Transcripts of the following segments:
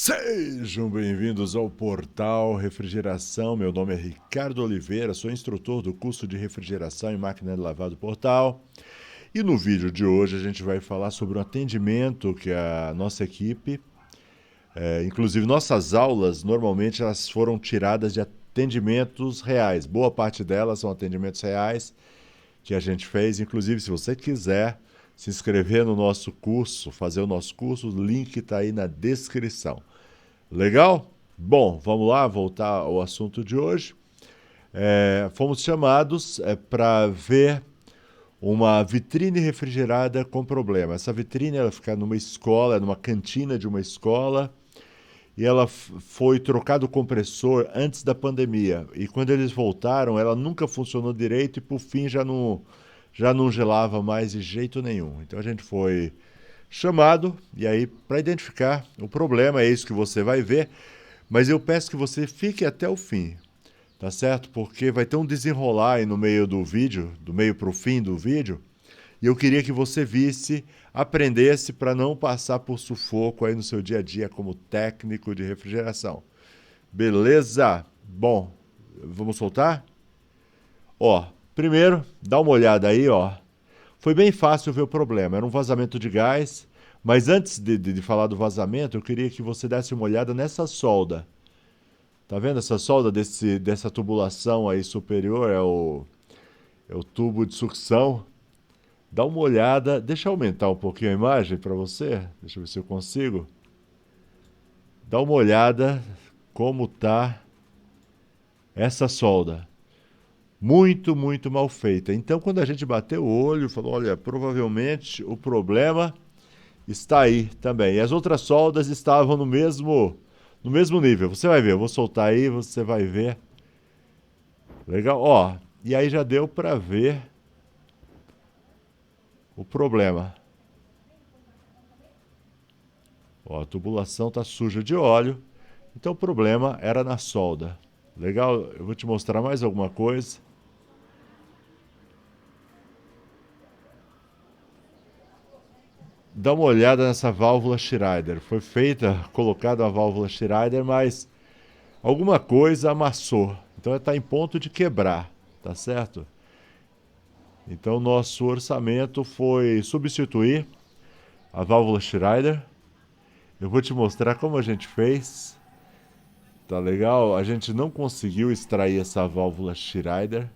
Sejam bem-vindos ao Portal Refrigeração. Meu nome é Ricardo Oliveira, sou instrutor do curso de refrigeração e máquina de lavar do Portal. E no vídeo de hoje a gente vai falar sobre um atendimento que a nossa equipe, inclusive nossas aulas, normalmente elas foram tiradas de atendimentos reais. Boa parte delas são atendimentos reais que a gente fez. Inclusive, se você quiser se inscrever no nosso curso, fazer o nosso curso, o link está aí na descrição. Legal? Bom, vamos lá, voltar ao assunto de hoje. Fomos chamados para ver uma vitrine refrigerada com problema. Essa vitrine ela fica numa escola, numa cantina de uma escola, e ela foi trocado o compressor antes da pandemia. E quando eles voltaram, ela nunca funcionou direito e por fim já não gelava mais de jeito nenhum. Então a gente foi chamado e aí para identificar o problema, é isso que você vai ver, mas eu peço que você fique até o fim, tá certo? Porque vai ter um desenrolar aí no meio do vídeo, do meio para o fim do vídeo, e eu queria que você visse, aprendesse para não passar por sufoco aí no seu dia a dia como técnico de refrigeração. Beleza? Bom, vamos soltar? Ó, primeiro, dá uma olhada aí, ó. Foi bem fácil ver o problema, era um vazamento de gás, mas antes de falar do vazamento, eu queria que você desse uma olhada nessa solda. Tá vendo essa solda dessa tubulação aí superior? É o tubo de sucção. Dá uma olhada, deixa eu aumentar um pouquinho a imagem para você, deixa eu ver se eu consigo. Dá uma olhada como tá essa solda. Muito, muito mal feita. Então, quando a gente bateu o olho, falou, olha, provavelmente o problema está aí também. E as outras soldas estavam no mesmo nível. Você vai ver, eu vou soltar aí, você vai ver. Legal? Ó, e aí já deu para ver o problema. Ó, a tubulação está suja de óleo, então o problema era na solda. Legal? Eu vou te mostrar mais alguma coisa. Dá uma olhada nessa válvula Schrader. Foi colocada a válvula Schrader, mas alguma coisa amassou. Então está em ponto de quebrar, tá certo? Então nosso orçamento foi substituir a válvula Schrader. Eu vou te mostrar como a gente fez. Tá legal? A gente não conseguiu extrair essa válvula Schrader.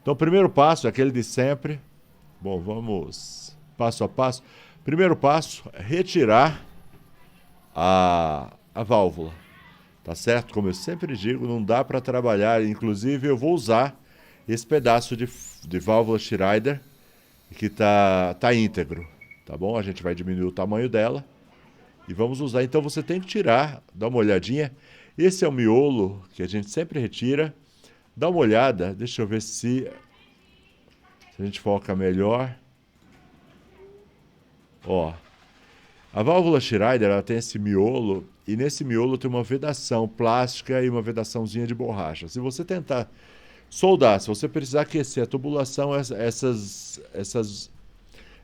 Então o primeiro passo é aquele de sempre. Bom, vamos passo a passo. Primeiro passo é retirar a válvula. Tá certo? Como eu sempre digo, não dá para trabalhar. Inclusive, eu vou usar esse pedaço de válvula Schrader que tá íntegro. Tá bom? A gente vai diminuir o tamanho dela e vamos usar. Então, você tem que tirar, dá uma olhadinha. Esse é o miolo que a gente sempre retira. Dá uma olhada. Deixa eu ver se a gente foca melhor. Ó, a válvula Schrader ela tem esse miolo e nesse miolo tem uma vedação plástica e uma vedaçãozinha de borracha. Se você tentar soldar, se você precisar aquecer a tubulação, essas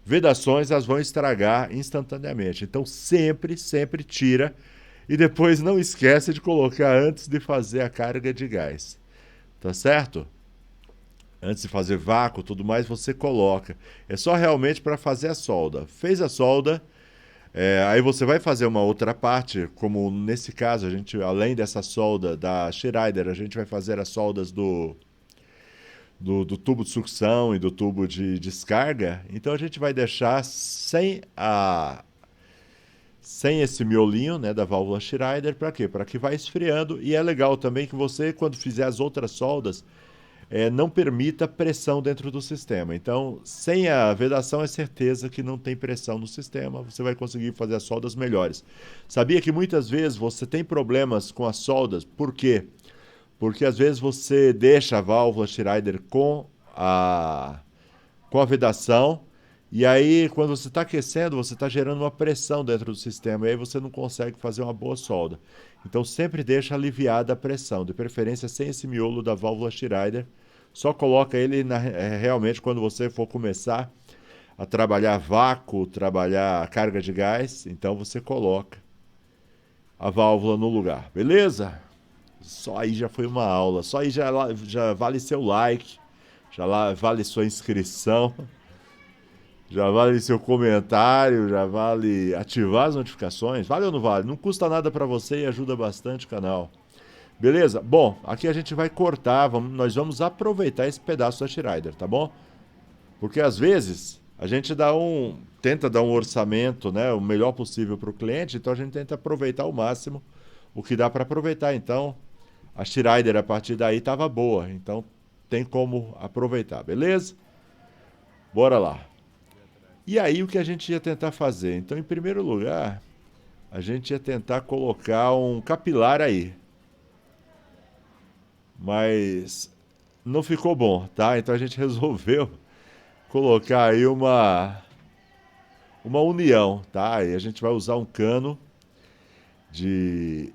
vedações elas vão estragar instantaneamente. Então sempre, sempre tira e depois não esquece de colocar antes de fazer a carga de gás. Tá certo? Antes de fazer vácuo, tudo mais, você coloca. É só realmente para fazer a solda. Fez a solda, aí você vai fazer uma outra parte, como nesse caso, a gente, além dessa solda da Schrader, a gente vai fazer as soldas do tubo de sucção e do tubo de descarga. Então a gente vai deixar sem esse miolinho, né, da válvula Schrader, para quê? Para que vá esfriando. E é legal também que você, quando fizer as outras soldas, não permita pressão dentro do sistema. Então, sem a vedação, é certeza que não tem pressão no sistema, você vai conseguir fazer as soldas melhores. Sabia que muitas vezes você tem problemas com as soldas? Por quê? Porque às vezes você deixa a válvula Schrader com a vedação, e aí quando você está aquecendo, você está gerando uma pressão dentro do sistema, e aí você não consegue fazer uma boa solda. Então sempre deixa aliviada a pressão, de preferência sem esse miolo da válvula Schrader. Só coloca ele realmente quando você for começar a trabalhar vácuo, trabalhar carga de gás, então você coloca a válvula no lugar, beleza? Só aí já foi uma aula, só aí já vale seu like, vale sua inscrição, já vale seu comentário, já vale ativar as notificações. Vale ou não vale? Não custa nada para você e ajuda bastante o canal. Beleza? Bom, aqui a gente vai cortar, nós vamos aproveitar esse pedaço da Schneider, tá bom? Porque às vezes a gente tenta dar um orçamento, né, o melhor possível para o cliente, então a gente tenta aproveitar ao máximo o que dá para aproveitar. Então, a Schneider a partir daí estava boa, então tem como aproveitar, beleza? Bora lá. E aí o que a gente ia tentar fazer? Então, em primeiro lugar, a gente ia tentar colocar um capilar aí. Mas não ficou bom, tá? Então a gente resolveu colocar aí uma união, tá? E a gente vai usar um cano de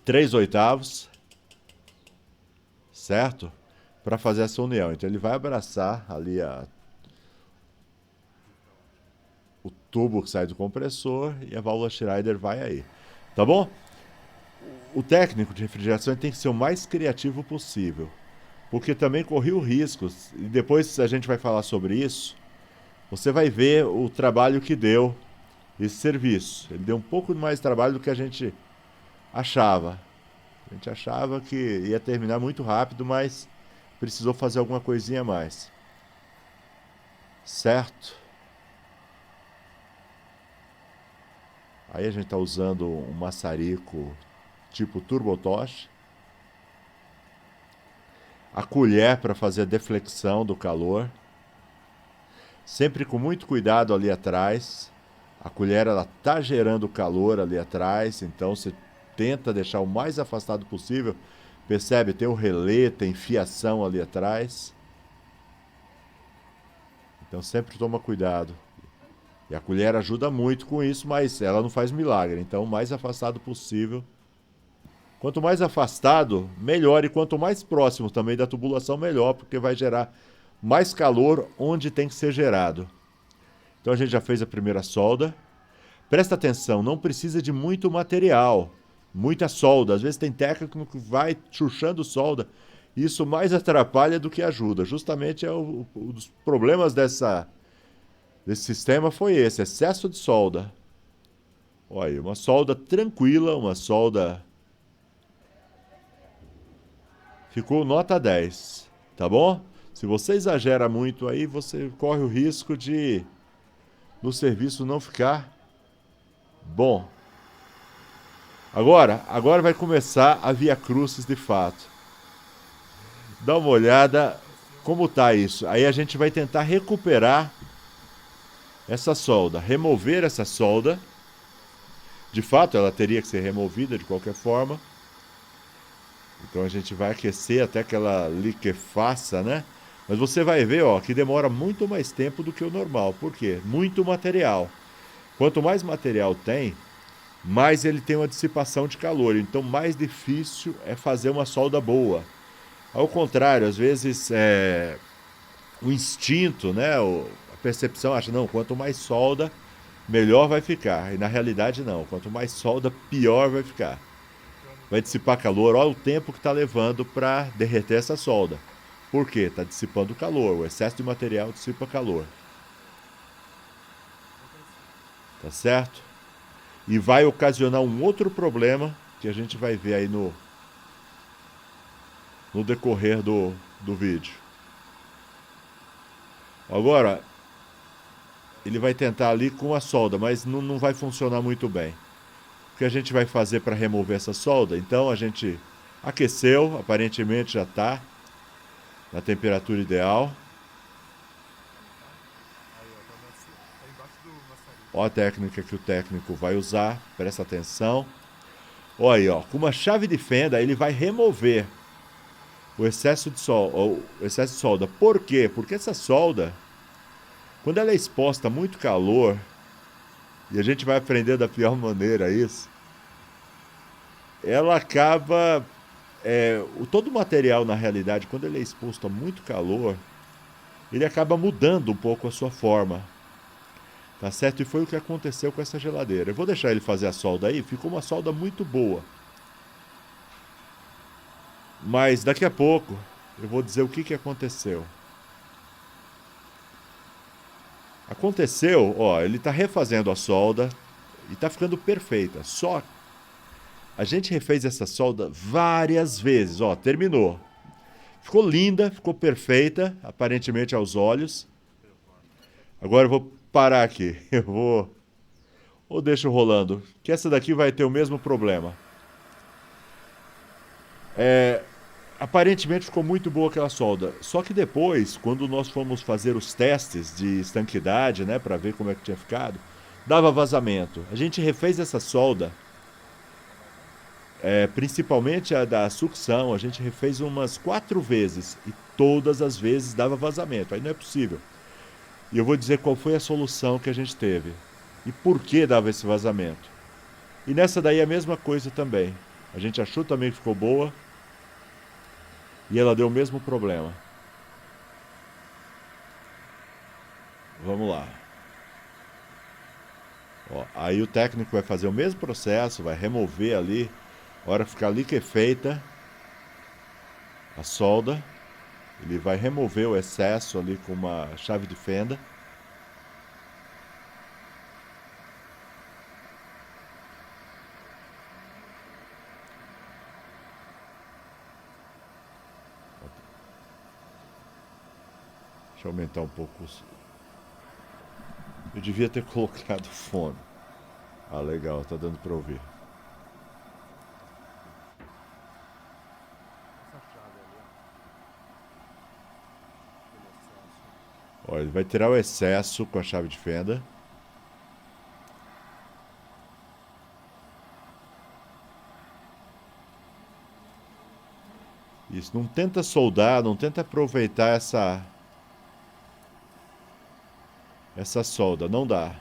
3/8, certo? Para fazer essa união. Então ele vai abraçar ali o tubo que sai do compressor e a válvula Schneider vai aí, tá bom? O técnico de refrigeração tem que ser o mais criativo possível, porque também correu riscos, e depois a gente vai falar sobre isso, você vai ver o trabalho que deu esse serviço. Ele deu um pouco mais de trabalho do que a gente achava. A gente achava que ia terminar muito rápido, mas precisou fazer alguma coisinha a mais. Certo? Aí a gente está usando um maçarico tipo turbotoche. A colher para fazer a deflexão do calor. Sempre com muito cuidado ali atrás. A colher ela tá gerando calor ali atrás, então você tenta deixar o mais afastado possível. Percebe? Tem o relé, tem fiação ali atrás. Então sempre toma cuidado. E a colher ajuda muito com isso, mas ela não faz milagre. Então o mais afastado possível. Quanto mais afastado, melhor. E quanto mais próximo também da tubulação, melhor, porque vai gerar mais calor onde tem que ser gerado. Então a gente já fez a primeira solda. Presta atenção, não precisa de muito material, muita solda. Às vezes tem técnico que vai chuchando solda. Isso mais atrapalha do que ajuda. Justamente um dos problemas desse sistema foi esse, excesso de solda. Olha, uma solda tranquila, uma solda... Ficou nota 10, tá bom? Se você exagera muito aí, você corre o risco de no serviço não ficar bom. Agora vai começar a Via Crucis de fato. Dá uma olhada como tá isso. Aí a gente vai tentar recuperar essa solda, remover essa solda. De fato, ela teria que ser removida de qualquer forma. Então a gente vai aquecer até que ela liquefaça, né? Mas você vai ver, ó, que demora muito mais tempo do que o normal. Por quê? Muito material. Quanto mais material tem, mais ele tem uma dissipação de calor. Então mais difícil é fazer uma solda boa. Ao contrário, às vezes o instinto, né, a percepção acha, não, quanto mais solda, melhor vai ficar. E na realidade não, quanto mais solda, pior vai ficar. Vai dissipar calor, olha o tempo que está levando para derreter essa solda. Por quê? Está dissipando calor, o excesso de material dissipa calor. Tá certo? E vai ocasionar um outro problema que a gente vai ver aí no decorrer do vídeo. Agora, ele vai tentar ali com a solda, mas não vai funcionar muito bem. O que a gente vai fazer para remover essa solda? Então a gente aqueceu, aparentemente já está na temperatura ideal. Olha a técnica que o técnico vai usar, presta atenção. Olha aí, ó, com uma chave de fenda ele vai remover o excesso de solda. Por quê? Porque essa solda, quando ela é exposta a muito calor, e a gente vai aprender da pior maneira isso, ela acaba... todo o material, na realidade, quando ele é exposto a muito calor, ele acaba mudando um pouco a sua forma. Tá certo? E foi o que aconteceu com essa geladeira. Eu vou deixar ele fazer a solda aí, ficou uma solda muito boa. Mas daqui a pouco eu vou dizer o que aconteceu. Aconteceu, ó, ele tá refazendo a solda e tá ficando perfeita. Só a gente refez essa solda várias vezes, ó, terminou. Ficou linda, ficou perfeita, aparentemente aos olhos. Agora eu vou parar aqui. Eu vou ou deixo rolando, que essa daqui vai ter o mesmo problema. Aparentemente ficou muito boa aquela solda. Só que depois, quando nós fomos fazer os testes de estanquidade, né, para ver como é que tinha ficado, dava vazamento. A gente refez essa solda, principalmente a da sucção, a gente refez umas 4 vezes e todas as vezes dava vazamento. Aí não é possível. E eu vou dizer qual foi a solução que a gente teve e por que dava esse vazamento. E nessa daí a mesma coisa também. A gente achou também que ficou boa e ela deu o mesmo problema. Vamos lá. Ó, aí o técnico vai fazer o mesmo processo, vai remover ali, a hora que ficar liquefeita a solda, ele vai remover o excesso ali com uma chave de fenda. Deixa eu aumentar um pouco. Eu devia ter colocado fone. Ah, legal, tá dando pra ouvir. Ó, ele vai tirar o excesso com a chave de fenda. Isso, não tenta soldar, não tenta aproveitar essa solda, não dá.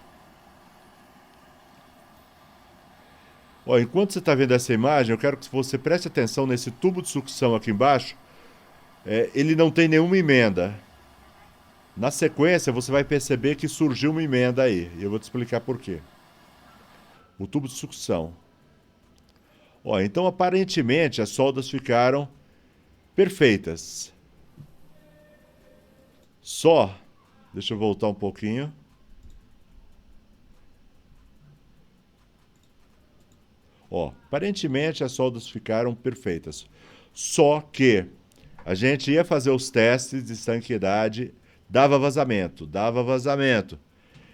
Ó, enquanto você está vendo essa imagem, eu quero que você preste atenção nesse tubo de sucção aqui embaixo. Ele não tem nenhuma emenda. Na sequência, você vai perceber que surgiu uma emenda aí. E eu vou te explicar por quê. O tubo de sucção. Ó, então, aparentemente, as soldas ficaram perfeitas. Só, deixa eu voltar um pouquinho. Ó, aparentemente as soldas ficaram perfeitas. Só que a gente ia fazer os testes de estanqueidade, dava vazamento.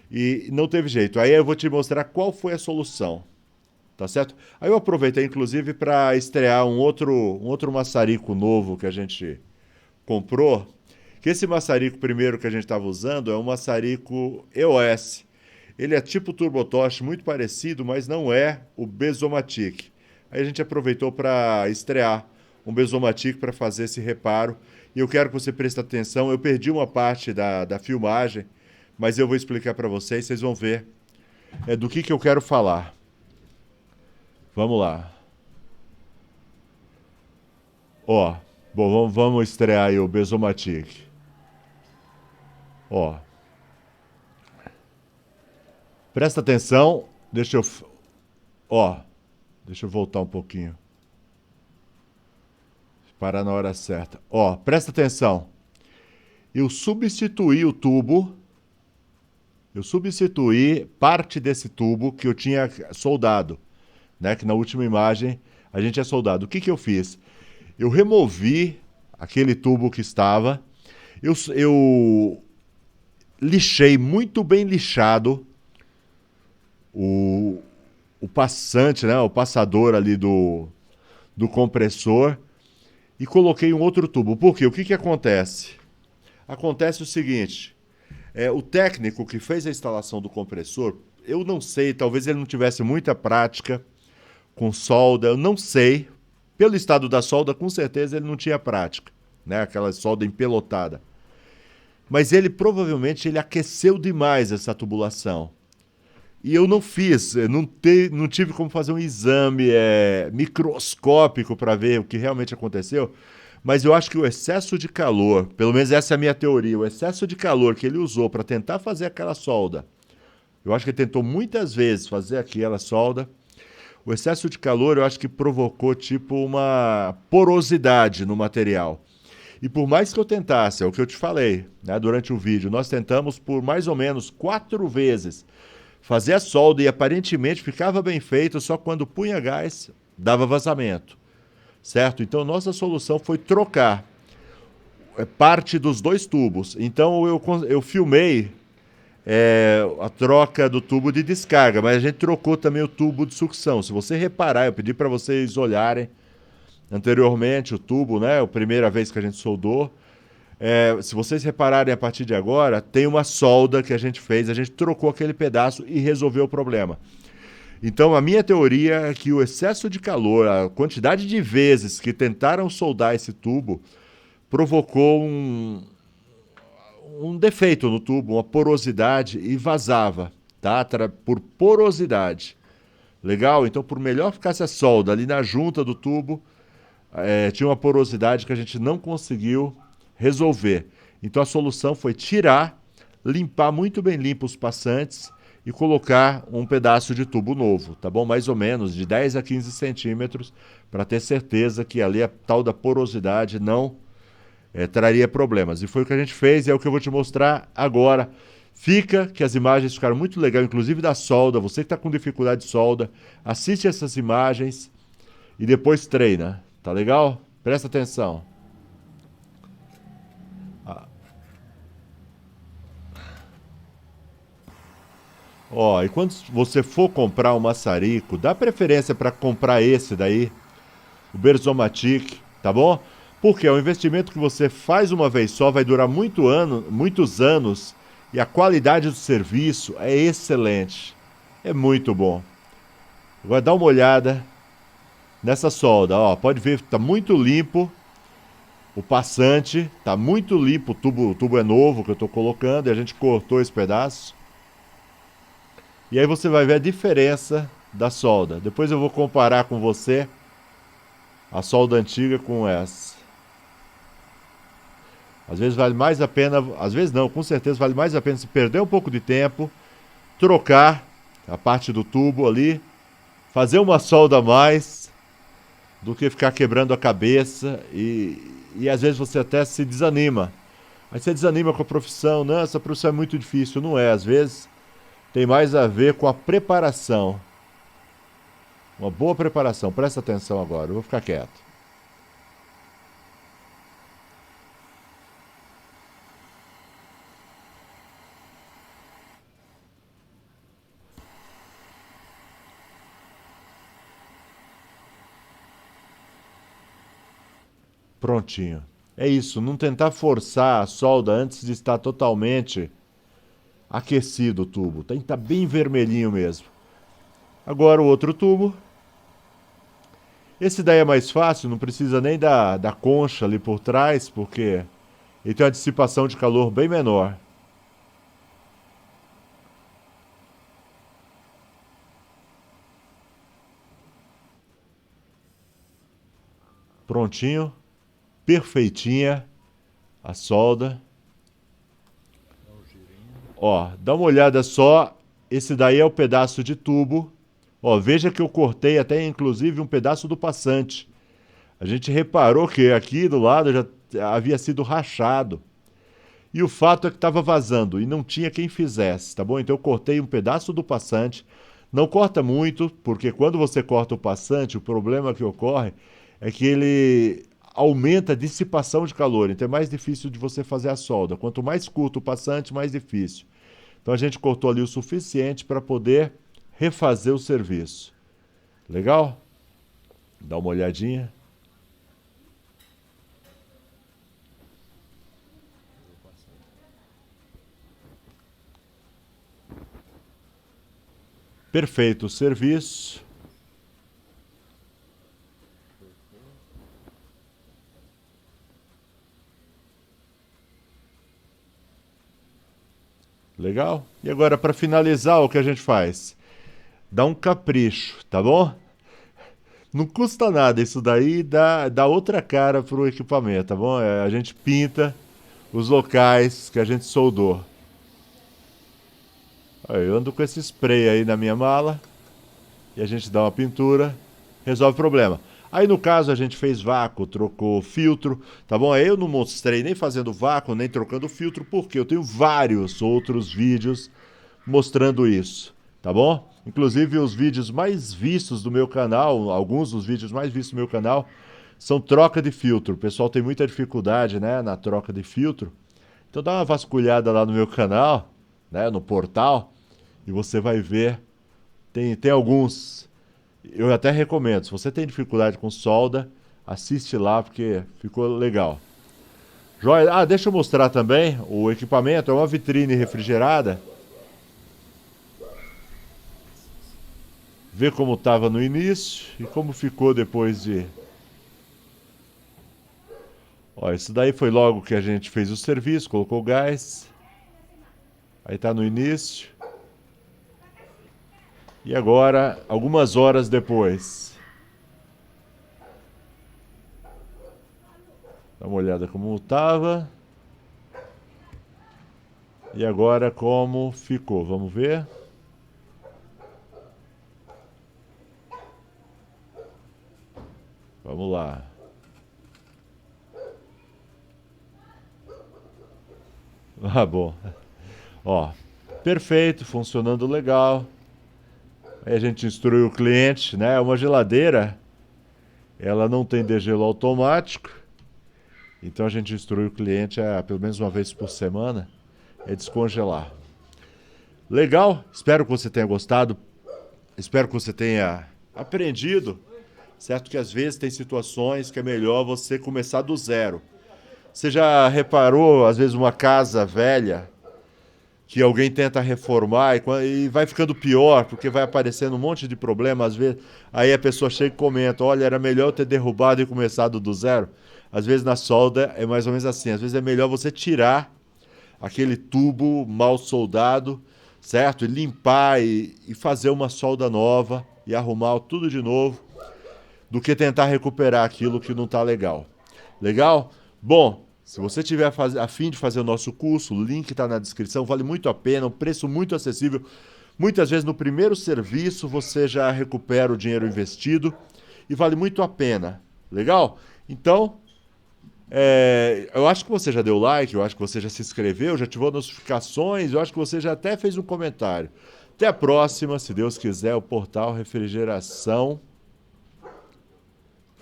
E não teve jeito. Aí eu vou te mostrar qual foi a solução. Tá certo? Aí eu aproveitei, inclusive, para estrear um outro maçarico novo que a gente comprou. Que esse maçarico primeiro que a gente estava usando é um maçarico EOS. Ele é tipo TurboTorch, muito parecido, mas não é o Bezomatic. Aí a gente aproveitou para estrear um Bezomatic para fazer esse reparo. E eu quero que você preste atenção. Eu perdi uma parte da filmagem, mas eu vou explicar para vocês, vocês vão ver do que eu quero falar. Vamos lá. Ó, bom, vamos estrear aí o Bezomatic. Ó. Presta atenção, deixa eu voltar um pouquinho. Parar na hora certa. Ó, presta atenção. Eu substituí o tubo. Eu substituí parte desse tubo que eu tinha soldado, né? Que na última imagem a gente tinha soldado. O que eu fiz? Eu removi aquele tubo que estava. Eu lixei, muito bem lixado, o passante, né? O passador ali do compressor. E coloquei um outro tubo. Por quê? O que acontece? Acontece o seguinte. O técnico que fez a instalação do compressor, eu não sei, talvez ele não tivesse muita prática com solda, eu não sei. Pelo estado da solda, com certeza ele não tinha prática, né? Aquela solda empelotada. Mas ele provavelmente aqueceu demais essa tubulação. E eu não fiz, não tive como fazer um exame microscópico para ver o que realmente aconteceu, mas eu acho que o excesso de calor, pelo menos essa é a minha teoria, o excesso de calor que ele usou para tentar fazer aquela solda Eu acho que ele tentou muitas vezes fazer aquela solda. O excesso de calor eu acho que provocou tipo uma porosidade no material. E por mais que eu tentasse, é o que eu te falei, né, durante o vídeo, nós tentamos por mais ou menos 4 vezes fazer a solda e aparentemente ficava bem feito, só quando punha gás dava vazamento, certo? Então nossa solução foi trocar parte dos 2 tubos. Então eu filmei a troca do tubo de descarga, mas a gente trocou também o tubo de sucção. Se você reparar, eu pedi para vocês olharem anteriormente o tubo, né? A primeira vez que a gente soldou. Se vocês repararem a partir de agora, tem uma solda que a gente fez, a gente trocou aquele pedaço e resolveu o problema. Então, a minha teoria é que o excesso de calor, a quantidade de vezes que tentaram soldar esse tubo, provocou um defeito no tubo, uma porosidade e vazava, tá? Por porosidade. Legal? Então, por melhor ficasse a solda ali na junta do tubo, tinha uma porosidade que a gente não conseguiu resolver. Então, a solução foi tirar, limpar muito bem limpo os passantes e colocar um pedaço de tubo novo, tá bom? Mais ou menos de 10 a 15 centímetros, para ter certeza que ali a tal da porosidade não traria problemas. E foi o que a gente fez e é o que eu vou te mostrar agora. Fica que as imagens ficaram muito legais, inclusive da solda. Você que está com dificuldade de solda, assiste essas imagens e depois treina. Tá legal? Presta atenção. Ó, e quando você for comprar um maçarico, dá preferência para comprar esse daí, o Berzomatic, tá bom? Porque é um investimento que você faz uma vez só, vai durar muitos anos e a qualidade do serviço é excelente. É muito bom. Agora dá uma olhada nessa solda, ó, pode ver que tá muito limpo. O passante tá muito limpo, o tubo é novo que eu tô colocando e a gente cortou esse pedaço. E aí você vai ver a diferença da solda. Depois eu vou comparar com você a solda antiga com essa. Às vezes vale mais a pena, às vezes não, com certeza vale mais a pena se perder um pouco de tempo, trocar a parte do tubo ali, fazer uma solda a mais, do que ficar quebrando a cabeça e às vezes você até se desanima. Aí você desanima com a profissão, não, essa profissão é muito difícil, não é, às vezes tem mais a ver com a preparação. Uma boa preparação, presta atenção agora, eu vou ficar quieto. Prontinho. É isso, não tentar forçar a solda antes de estar totalmente aquecido o tubo. Tem que estar bem vermelhinho mesmo. Agora o outro tubo. Esse daí é mais fácil, não precisa nem da concha ali por trás, porque ele tem uma dissipação de calor bem menor. Prontinho. Perfeitinha a solda. Ó, dá uma olhada só. Esse daí é o pedaço de tubo. Ó, veja que eu cortei até inclusive um pedaço do passante. A gente reparou que aqui do lado já havia sido rachado. E o fato é que estava vazando e não tinha quem fizesse, tá bom? Então eu cortei um pedaço do passante. Não corta muito, porque quando você corta o passante, o problema que ocorre é que ele aumenta a dissipação de calor. Então é mais difícil de você fazer a solda. Quanto mais curto o passante, mais difícil. Então a gente cortou ali o suficiente para poder refazer o serviço. Legal? Dá uma olhadinha. Perfeito o serviço. Legal? E agora, para finalizar, o que a gente faz? Dá um capricho, tá bom? Não custa nada, isso daí dá outra cara pro equipamento, tá bom? A gente pinta os locais que a gente soldou. Eu ando com esse spray aí na minha mala e a gente dá uma pintura, resolve o problema. Aí no caso a gente fez vácuo, trocou filtro, tá bom? Aí eu não mostrei nem fazendo vácuo, nem trocando filtro, porque eu tenho vários outros vídeos mostrando isso, tá bom? Inclusive os vídeos mais vistos do meu canal, alguns dos vídeos mais vistos do meu canal, são troca de filtro. O pessoal tem muita dificuldade, né, na troca de filtro. Então dá uma vasculhada lá no meu canal, né, no portal, e você vai ver. Tem alguns. Eu até recomendo. Se você tem dificuldade com solda, assiste lá porque ficou legal. Joia. Ah, deixa eu mostrar também o equipamento. É uma vitrine refrigerada. Ver como estava no início e como ficou depois de... Ó, isso daí foi logo que a gente fez o serviço, colocou o gás. Aí tá no início. E agora, algumas horas depois. Dá uma olhada como estava. E agora como ficou. Vamos ver. Vamos lá. Ah, bom. Ó, perfeito, funcionando legal. Aí a gente instrui o cliente, né? Uma geladeira, ela não tem degelo automático. Então a gente instrui o cliente a, pelo menos uma vez por semana, é descongelar. Legal, espero que você tenha gostado. Espero que você tenha aprendido. Certo que às vezes tem situações que é melhor você começar do zero. Você já reparou, às vezes, uma casa velha que alguém tenta reformar e vai ficando pior, porque vai aparecendo um monte de problema, às vezes, aí a pessoa chega e comenta, olha, era melhor eu ter derrubado e começado do zero. Às vezes na solda é mais ou menos assim, às vezes é melhor você tirar aquele tubo mal soldado, certo? E limpar e fazer uma solda nova e arrumar tudo de novo, do que tentar recuperar aquilo que não está legal. Legal? Bom, se você tiver a fim de fazer o nosso curso, o link está na descrição, vale muito a pena, um preço muito acessível. Muitas vezes no primeiro serviço você já recupera o dinheiro investido e vale muito a pena. Legal? Então, eu acho que você já deu like, eu acho que você já se inscreveu, já ativou notificações, eu acho que você já até fez um comentário. Até a próxima, se Deus quiser, o Portal Refrigeração.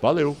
Valeu!